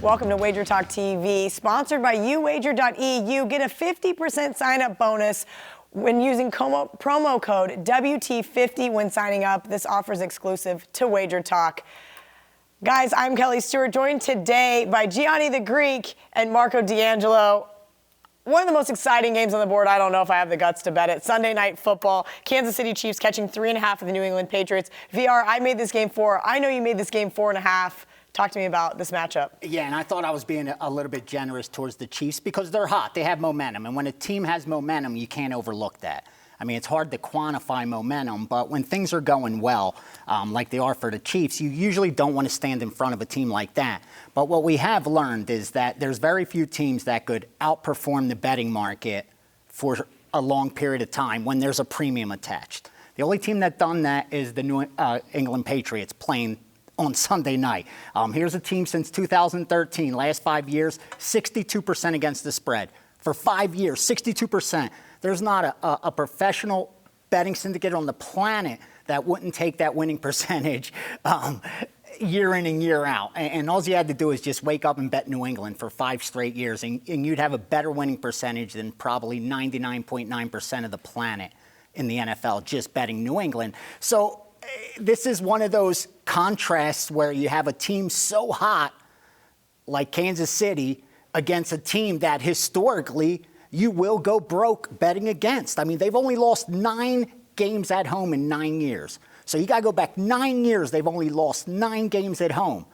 Welcome to WagerTalk TV, sponsored by YouWager.eu. Get a 50% sign-up bonus when using promo code WT50 when signing up. This offer is exclusive to WagerTalk. Guys, I'm Kelly Stewart, joined today by Gianni the Greek and Marco D'Angelo. One of the most exciting games on the board. I don't know if I have the guts to bet it. Sunday Night Football. Kansas City Chiefs catching 3.5 of the New England Patriots. VR, I made this game 4. I know you made this game 4.5. Talk to me about this matchup. Yeah, and I thought I was being a little bit generous towards the Chiefs because they're hot. They have momentum. And when a team has momentum, you can't overlook that. I mean, it's hard to quantify momentum, but when things are going well, like they are for the Chiefs, you usually don't want to stand in front of a team like that. But what we have learned is that there's very few teams that could outperform the betting market for a long period of time when there's a premium attached. The only team that's done that is the New England Patriots playing on Sunday night. Here's a team since 2013, last 5 years, 62% against the spread. For 5 years, 62%. There's not a professional betting syndicate on the planet that wouldn't take that winning percentage year in and year out. And all you had to do is just wake up and bet New England for 5 straight years, and you'd have a better winning percentage than probably 99.9% of the planet in the NFL just betting New England. So this is one of those contrasts where you have a team so hot like Kansas City against a team that historically you will go broke betting against. I mean, they've only lost 9 games at home in 9 years. So you got to go back 9 years. They've only lost 9 games at home.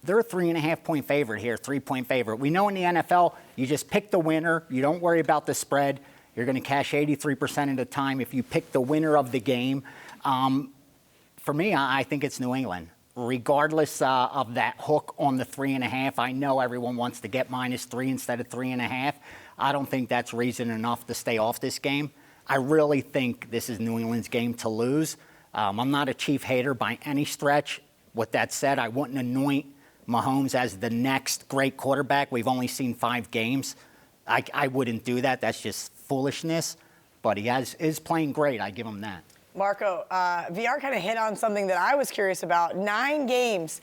They're a 3.5-point favorite here, 3-point favorite. We know in the NFL, you just pick the winner. You don't worry about the spread. You're going to cash 83% of the time if you pick the winner of the game. For me, I think it's New England. Regardless of that hook on the 3.5, I know everyone wants to get -3 instead of 3.5. I don't think that's reason enough to stay off this game. I really think this is New England's game to lose. I'm not a Chief hater by any stretch. With that said, I wouldn't anoint Mahomes as the next great quarterback. We've only seen 5 games. I wouldn't do that. That's just foolishness. But he is playing great. I give him that. Marco, VR kind of hit on something that I was curious about. 9 games,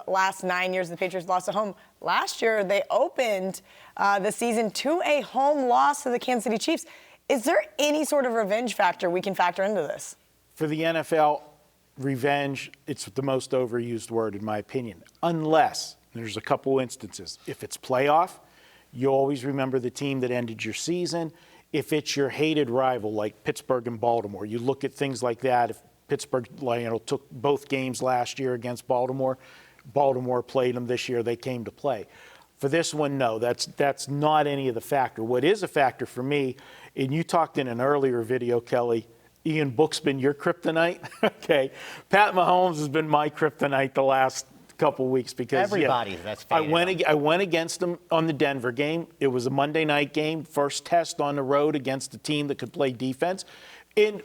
last 9 years the Patriots lost at home. Last year they opened the season to a home loss to the Kansas City Chiefs. Is there any sort of revenge factor we can factor into this? For the NFL, revenge, it's the most overused word in my opinion. Unless, there's a couple instances. If it's playoff, you always remember the team that ended your season. If it's your hated rival like Pittsburgh and Baltimore, you look at things like that. If Pittsburgh took both games last year against Baltimore, Baltimore played them this year, they came to play. For this one, no, that's not any of the factor. What is a factor for me, and you talked in an earlier video, Kelly, Ian Book's been your kryptonite. Okay, Pat Mahomes has been my kryptonite the last couple weeks because everybody that's I went against him on the Denver game. It was a Monday night game, first test on the road against a team that could play defense, and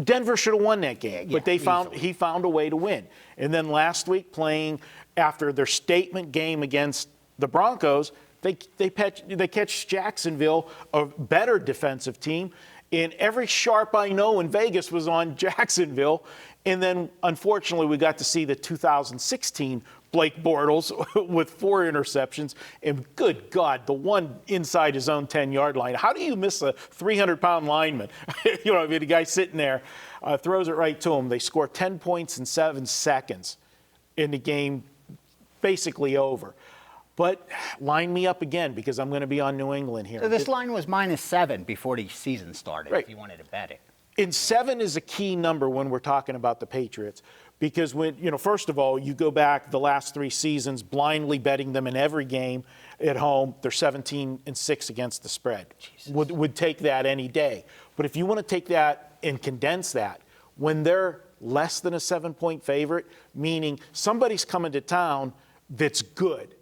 Denver should have won that game, but he found a way to win. And then last week, playing after their statement game against the Broncos, they catch Jacksonville, a better defensive team. And every sharp I know in Vegas was on Jacksonville. And then, unfortunately, we got to see the 2016 Blake Bortles with 4 interceptions. And good God, the one inside his own 10-yard line. How do you miss a 300-pound lineman? The guy sitting there throws it right to him. They score 10 points in 7 seconds in the game, basically over. But line me up again because I'm going to be on New England here. So this line was -7 before the season started, right, if you wanted to bet it. And 7 is a key number when we're talking about the Patriots because first of all, you go back the last 3 seasons blindly betting them in every game at home. They're 17-6 against the spread. Would take that any day. But if you want to take that and condense that, when they're less than a 7-point favorite, meaning somebody's coming to town that's good,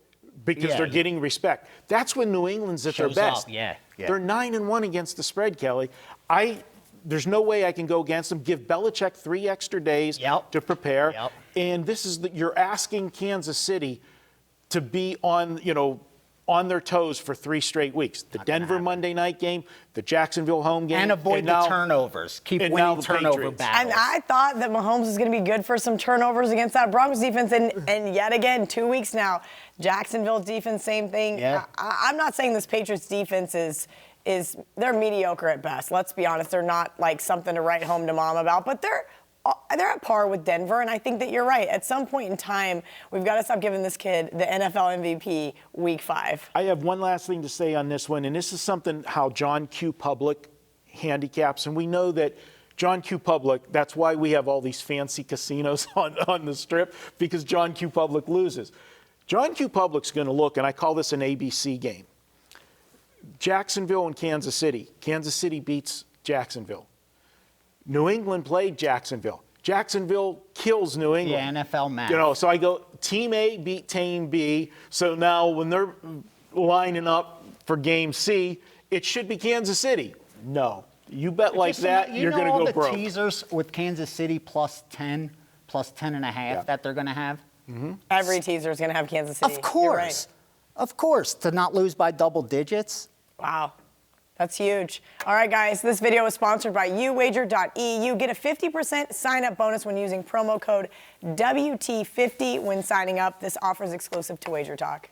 because they're getting respect. That's when New England's at their best. Yeah. They're 9-1 against the spread, Kelly. There's no way I can go against them. Give Belichick 3 extra days to prepare. Yep. And this is you're asking Kansas City to be on on their toes for 3 straight weeks. The Denver Monday night game, the Jacksonville home game. And avoid the turnovers. Keep winning turnover battles. And I thought that Mahomes was going to be good for some turnovers against that Broncos defense. And yet again, 2 weeks now, Jacksonville defense, same thing. Yeah. I'm not saying this Patriots defense is they're mediocre at best. Let's be honest. They're not like something to write home to mom about, but they're at par with Denver, and I think that you're right. At some point in time, we've got to stop giving this kid the NFL MVP week 5. I have one last thing to say on this one, and this is something how John Q. Public handicaps, and we know that John Q. Public, that's why we have all these fancy casinos on the Strip, because John Q. Public loses. John Q. Public's going to look, and I call this an ABC game. Jacksonville and Kansas City. Kansas City beats Jacksonville. New England played Jacksonville. Jacksonville kills New England. Yeah, NFL match. You know, so I go, Team A beat Team B. So now when they're lining up for Game C, it should be Kansas City. No. You bet like that, you're going to go broke. You know all the teasers with Kansas City plus 10, plus 10.5 that they're going to have? Mm-hmm. Every teaser is going to have Kansas City. Of course. You're right. Of course. To not lose by double digits. Wow. That's huge. All right, guys, this video is sponsored by YouWager.eu. Get a 50% sign-up bonus when using promo code WT50 when signing up. This offer is exclusive to WagerTalk.